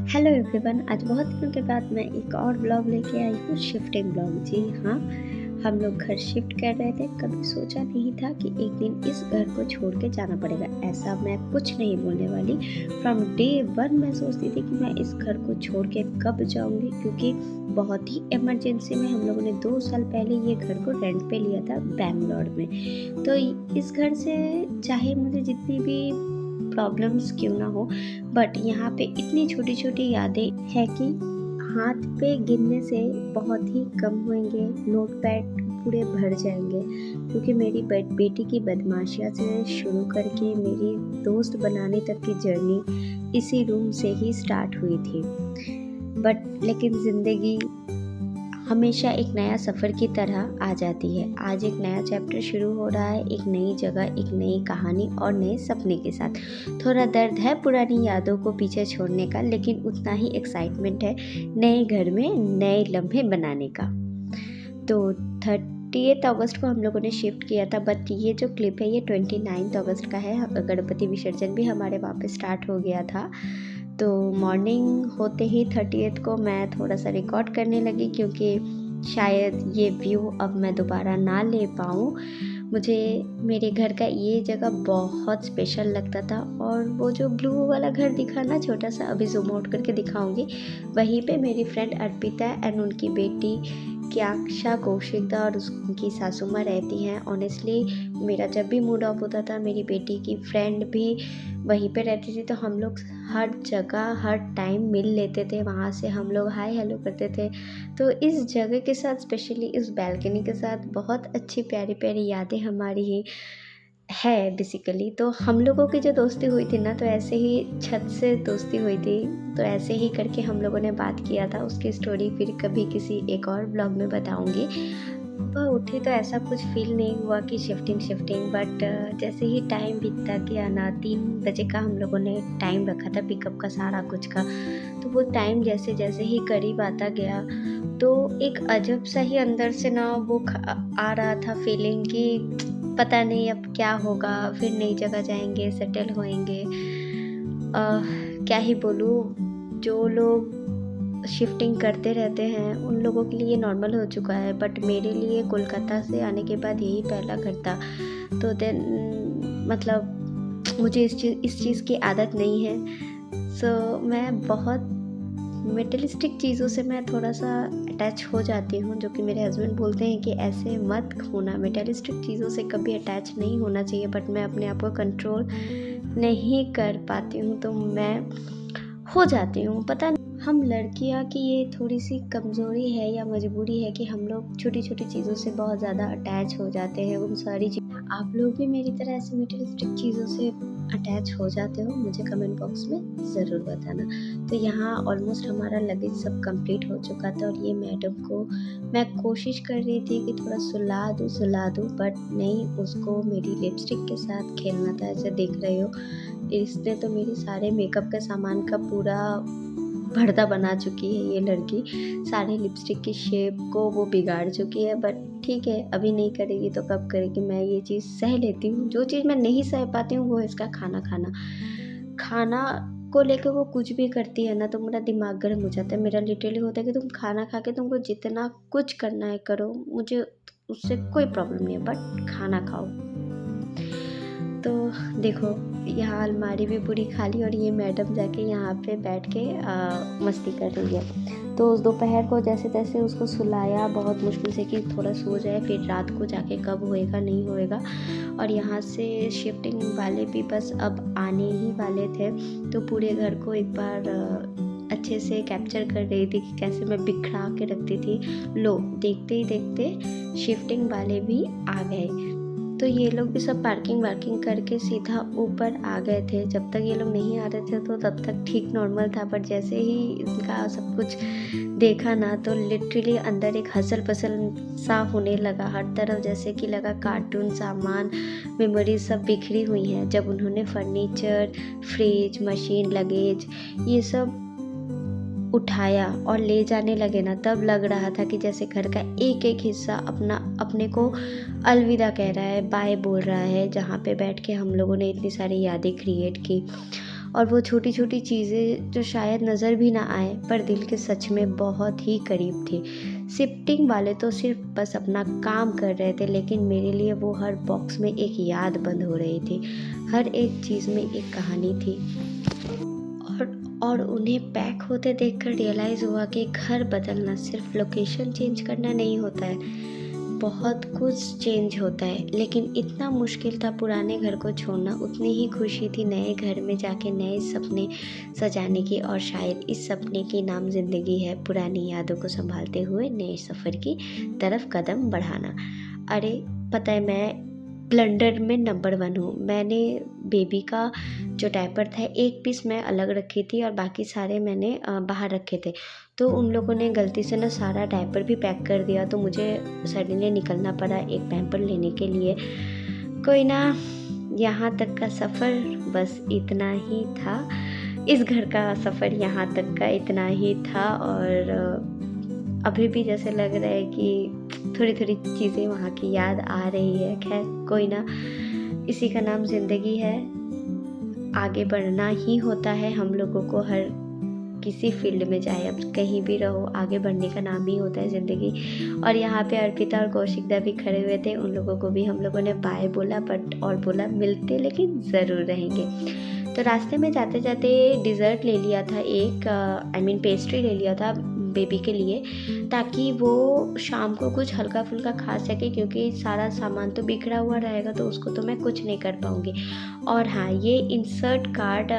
Hello everyone, आज बहुत दिनों के बाद मैं एक और ब्लॉग लेके आई हूँ, शिफ्टिंग ब्लॉग। जी हाँ, हम लोग घर शिफ्ट कर रहे थे। कभी सोचा नहीं था कि एक दिन इस घर को छोड़ के जाना पड़ेगा। ऐसा मैं कुछ नहीं बोलने वाली। फ्रॉम डे वन मैं सोचती थी कि मैं इस घर को छोड़ के कब जाऊँगी, क्योंकि बहुत ही इमरजेंसी में हम लोगों ने 2 साल पहले ये घर को रेंट पे लिया था बैंगलोर में। तो इस घर से चाहे मुझे जितनी भी प्रॉब्लम्स क्यों ना हो, बट यहाँ पे इतनी छोटी छोटी यादें हैं कि हाथ पे गिनने से बहुत ही कम होंगे, नोट पैड पूरे भर जाएंगे। क्योंकि मेरी बेटी की बदमाशियाँ से शुरू करके मेरी दोस्त बनाने तक की जर्नी इसी रूम से ही स्टार्ट हुई थी। बट लेकिन ज़िंदगी हमेशा एक नया सफ़र की तरह आ जाती है। आज एक नया चैप्टर शुरू हो रहा है, एक नई जगह, एक नई कहानी और नए सपने के साथ। थोड़ा दर्द है पुरानी यादों को पीछे छोड़ने का, लेकिन उतना ही एक्साइटमेंट है नए घर में नए लम्हे बनाने का। तो 30 अगस्त को हम लोगों ने शिफ्ट किया था, बट ये जो क्लिप है ये 29 अगस्त का है। गणपति विसर्जन भी हमारे वहाँ पे स्टार्ट हो गया था। तो मॉर्निंग होते ही 30th को मैं थोड़ा सा रिकॉर्ड करने लगी, क्योंकि शायद ये व्यू अब मैं दोबारा ना ले पाऊँ। मुझे मेरे घर का ये जगह बहुत स्पेशल लगता था। और वो जो ब्लू वाला घर दिखा ना छोटा सा, अभी जूम आउट करके दिखाऊंगी, वहीं पे मेरी फ्रेंड अर्पिता एंड उनकी बेटी क्याक्षा कौशिकदा और उनकी सासू माँ रहती हैं। ऑनेस्टली मेरा जब भी मूड ऑफ होता था, मेरी बेटी की फ्रेंड भी वहीं पे रहती थी, तो हम लोग हर जगह हर टाइम मिल लेते थे। वहाँ से हम लोग हाय हेलो करते थे। तो इस जगह के साथ, स्पेशली इस बैल्कनी के साथ, बहुत अच्छी प्यारी प्यारी यादें हमारी ही है बेसिकली। तो हम लोगों की जो दोस्ती हुई थी ना, तो ऐसे ही छत से दोस्ती हुई थी। तो ऐसे ही करके हम लोगों ने बात किया था। उसकी स्टोरी फिर कभी किसी एक और ब्लॉग में बताऊंगी। सुबह उठी तो ऐसा कुछ फील नहीं हुआ कि शिफ्टिंग, बट जैसे ही टाइम बीतता गया ना, 3 बजे का हम लोगों ने टाइम रखा था पिकअप का, सारा कुछ का। तो वो टाइम जैसे जैसे ही करीब आता गया, तो एक अजब सा ही अंदर से ना वो आ रहा था फीलिंग कि पता नहीं अब क्या होगा, फिर नई जगह जाएंगे, सेटल होएंगे। क्या ही बोलूँ, जो लोग शिफ्टिंग करते रहते हैं उन लोगों के लिए नॉर्मल हो चुका है, बट मेरे लिए कोलकाता से आने के बाद यही पहला घर था। तो देन मतलब मुझे इस चीज़ की आदत नहीं है। सो मैं बहुत मेटलिस्टिक चीज़ों से मैं थोड़ा सा अटैच हो जाती हूँ, जो कि मेरे हस्बैंड बोलते हैं कि ऐसे मत होना, मेटलिस्टिक चीज़ों से कभी अटैच नहीं होना चाहिए। बट मैं अपने आप को कंट्रोल नहीं कर पाती हूँ, तो मैं हो जाती हूँ। पता नहीं हम लड़कियाँ की ये थोड़ी सी कमज़ोरी है या मजबूरी है कि हम लोग छोटी छोटी चीज़ों से बहुत ज़्यादा अटैच हो जाते हैं। उन सारी चीज़, आप लोग भी मेरी तरह ऐसे मेटलिस्टिक चीज़ों से अटैच हो जाते हो? मुझे कमेंट बॉक्स में ज़रूर बताना। तो यहाँ ऑलमोस्ट हमारा लगेज सब कंप्लीट हो चुका था, और ये मैडम को मैं कोशिश कर रही थी कि थोड़ा सुला दूँ, बट नहीं, उसको मेरी लिपस्टिक के साथ खेलना था। ऐसे देख रहे हो, इसने तो मेरे सारे मेकअप के सामान का पूरा भड़दा बना चुकी है ये लड़की। सारे लिपस्टिक की शेप को वो बिगाड़ चुकी है। बट ठीक है, अभी नहीं करेगी तो कब करेगी। मैं ये चीज़ सह लेती हूँ। जो चीज़ मैं नहीं सह पाती हूँ वो है इसका खाना को लेकर वो कुछ भी करती है ना, तो मेरा दिमाग गर्म हो जाता है। मेरा लिटरली होता है कि तुम खाना खा के तुमको जितना कुछ करना है करो, मुझे उससे कोई प्रॉब्लम नहीं है, बट खाना खाओ। तो देखो, यहाँ अलमारी भी पूरी खाली, और ये मैडम जाके यहाँ पे बैठ के मस्ती कर रही है। तो उस दोपहर को जैसे तैसे उसको सुलाया बहुत मुश्किल से कि थोड़ा सो जाए, फिर रात को जाके कब होएगा नहीं होएगा। और यहाँ से शिफ्टिंग वाले भी बस अब आने ही वाले थे, तो पूरे घर को एक बार अच्छे से कैप्चर कर रही थी कि कैसे मैं बिखरा के रखती थी। लो, देखते ही देखते शिफ्टिंग वाले भी आ गए। तो ये लोग भी सब पार्किंग वार्किंग करके सीधा ऊपर आ गए थे। जब तक ये लोग नहीं आ रहे थे तो तब तक ठीक नॉर्मल था, बट जैसे ही इनका सब कुछ देखा ना, तो लिटरली अंदर एक हसल पसल सा होने लगा। हर तरफ जैसे कि लगा कार्टून सामान, मेमोरीज सब बिखरी हुई हैं। जब उन्होंने फर्नीचर, फ्रिज, मशीन, लगेज ये सब उठाया और ले जाने लगे ना, तब लग रहा था कि जैसे घर का एक एक हिस्सा अपने को अलविदा कह रहा है, बाय बोल रहा है। जहाँ पे बैठ के हम लोगों ने इतनी सारी यादें क्रिएट की। और वो छोटी-छोटी चीज़ें जो शायद नज़र भी ना आए पर दिल के सच में बहुत ही करीब थी। शिफ्टिंग वाले तो सिर्फ बस अपना काम कर रहे थे, लेकिन मेरे लिए वो हर बॉक्स में एक याद बंद हो रही थी। हर एक चीज़ में एक कहानी थी। और उन्हें पैक होते देखकर रियलाइज़ हुआ कि घर बदलना सिर्फ लोकेशन चेंज करना नहीं होता है, बहुत कुछ चेंज होता है। लेकिन इतना मुश्किल था पुराने घर को छोड़ना, उतनी ही खुशी थी नए घर में जाके नए सपने सजाने की। और शायद इस सपने की नाम ज़िंदगी है, पुरानी यादों को संभालते हुए नए सफ़र की तरफ कदम बढ़ाना। अरे पता है, मैं ब्लंडर में नंबर 1 हूँ। मैंने बेबी का जो डायपर था एक पीस मैं अलग रखी थी और बाकी सारे मैंने बाहर रखे थे। तो उन लोगों ने गलती से ना सारा डायपर भी पैक कर दिया, तो मुझे सडनली निकलना पड़ा एक पैम्पर लेने के लिए। कोई ना, यहाँ तक का सफ़र बस इतना ही था। इस घर का सफ़र यहाँ तक का इतना ही था। और अभी भी जैसे लग रहा है कि थोड़ी-थोड़ी चीज़ें वहाँ की याद आ रही है। ख़ैर कोई ना, इसी का नाम ज़िंदगी है। आगे बढ़ना ही होता है हम लोगों को, हर किसी फील्ड में चाहे अब कहीं भी रहो, आगे बढ़ने का नाम ही होता है ज़िंदगी। और यहाँ पे अर्पिता और कौशिकदा भी खड़े हुए थे, उन लोगों को भी हम लोगों ने बाय बोला और बोला मिलते लेकिन ज़रूर रहेंगे। तो रास्ते में जाते-जाते डिज़र्ट ले लिया था एक, पेस्ट्री ले लिया था बेबी के लिए, ताकि वो शाम को कुछ हल्का-फुल्का खा सके, क्योंकि सारा सामान तो बिखरा हुआ रहेगा तो उसको तो मैं कुछ नहीं कर पाऊँगी। और हाँ, ये इंसर्ट कार्ड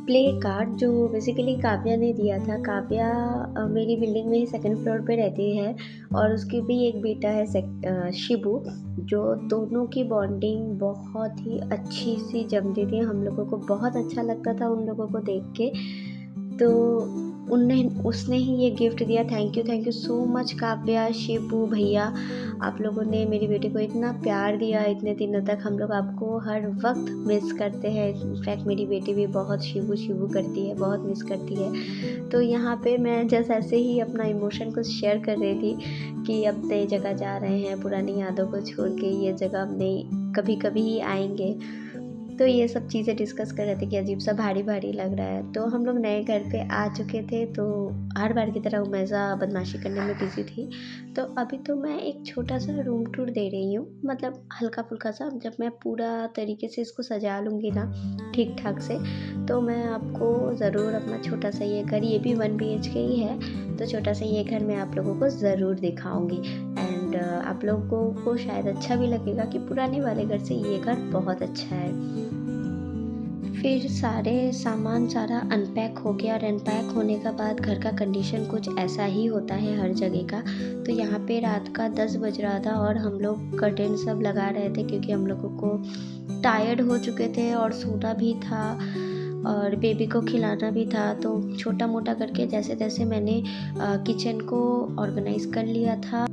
प्ले कार्ड जो बेसिकली काव्या ने दिया था। काव्या मेरी बिल्डिंग में ही सेकंड फ्लोर पे रहती है और उसकी भी एक बेटा है शिबू, जो दोनों की बॉन्डिंग बहुत ही अच्छी सी जमती थी। हम लोगों को बहुत अच्छा लगता था उन लोगों को देख के। तो उसने ही ये गिफ्ट दिया। Thank you so much Kavya, Shibu भैया, आप लोगों ने मेरी बेटी को इतना प्यार दिया इतने दिनों तक। हम लोग आपको हर वक्त मिस करते हैं। इनफैक्ट मेरी बेटी भी बहुत शिबू करती है, बहुत मिस करती है। तो यहाँ पे मैं जस्ट ऐसे ही अपना इमोशन कुछ शेयर कर रही थी कि अब नई जगह जा रहे हैं, पुरानी यादों को छोड़ के ये जगह अब नहीं, कभी कभी ही आएंगे। तो ये सब चीज़ें डिस्कस कर रहे थे कि अजीब सा भारी लग रहा है। तो हम लोग नए घर पे आ चुके थे, तो हर बार की तरह उमैज़ा बदमाशी करने में बिज़ी थी। तो अभी तो मैं एक छोटा सा रूम टूर दे रही हूँ, मतलब हल्का-फुल्का सा। जब मैं पूरा तरीके से इसको सजा लूँगी ना ठीक-ठाक से, तो मैं आपको ज़रूर अपना छोटा सा ये घर, ये भी 1 BHK ही है, तो छोटा सा ये घर मैं आप लोगों को ज़रूर दिखाऊँगी। एंड आप लोगों को शायद अच्छा भी लगेगा कि पुराने वाले घर से ये घर बहुत अच्छा है। फिर सारे सामान सारा अनपैक हो गया और अनपैक होने का बाद घर का कंडीशन कुछ ऐसा ही होता है हर जगह का। तो यहाँ पे रात का 10 बज रहा था और हम लोग कर्टेन सब लगा रहे थे, क्योंकि हम लोगों को टायर्ड हो चुके थे और सोना भी था और बेबी को खिलाना भी था। तो छोटा मोटा करके जैसे तैसे मैंने किचन को ऑर्गेनाइज़ कर लिया था।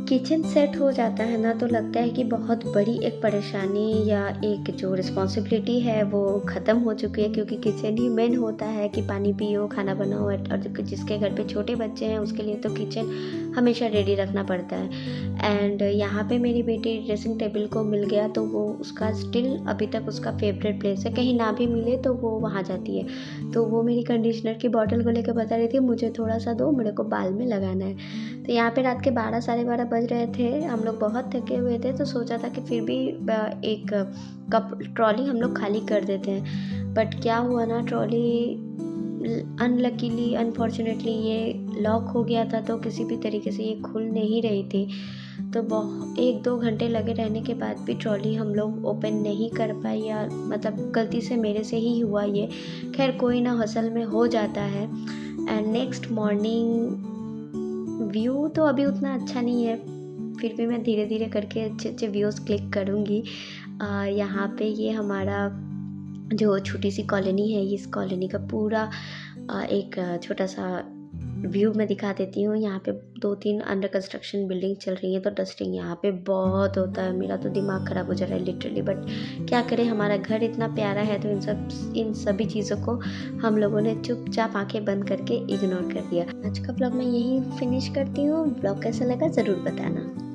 किचन सेट हो जाता है ना, तो लगता है कि बहुत बड़ी एक परेशानी या एक जो रिस्पॉन्सिबिलिटी है वो ख़त्म हो चुकी है, क्योंकि किचन ही मेन होता है कि पानी पियो, खाना बनाओ। और जिसके घर पे छोटे बच्चे हैं उसके लिए तो किचन हमेशा रेडी रखना पड़ता है। एंड यहाँ पे मेरी बेटी ड्रेसिंग टेबल को मिल गया, तो वो उसका स्टिल अभी तक उसका फेवरेट प्लेस है। कहीं ना भी मिले तो वो वहाँ जाती है। तो वो मेरी कंडीशनर की बॉटल को लेकर बता रही थी, मुझे थोड़ा सा दो, मेरे को बाल में लगाना है। तो यहाँ पे रात के 12 साढ़े 12 बज रहे थे, हम लोग बहुत थके हुए थे, तो सोचा था कि फिर भी एक ट्रॉली हम लोग खाली कर देते हैं। बट क्या हुआ ना, ट्रॉली अनलकीली अनफॉर्चुनेटली ये लॉक हो गया था, तो किसी भी तरीके से ये खुल नहीं रही थी। तो 1-2 घंटे लगे रहने के बाद भी ट्रॉली हम लोग ओपन नहीं कर पाए, या मतलब गलती से मेरे से ही हुआ ये। खैर कोई ना, हसल में हो जाता है। एंड नेक्स्ट मॉर्निंग व्यू तो अभी उतना अच्छा नहीं है, फिर भी मैं धीरे धीरे करके अच्छे व्यूज़ क्लिक करूँगी। यहाँ पे ये हमारा जो छोटी सी कॉलोनी है, इस कॉलोनी का पूरा एक छोटा सा व्यू मैं दिखा देती हूँ। यहाँ पे 2-3 अंडर कंस्ट्रक्शन बिल्डिंग चल रही है, तो डस्टिंग यहाँ पे बहुत होता है। मेरा तो दिमाग ख़राब हो जा रहा है लिटरली, बट क्या करें, हमारा घर इतना प्यारा है, तो इन सभी चीज़ों को हम लोगों ने चुपचाप आंखें बंद करके इग्नोर कर दिया। आज का ब्लॉग मैं यहीं फिनिश करती हूँ। ब्लॉग कैसा लगा ज़रूर बताना।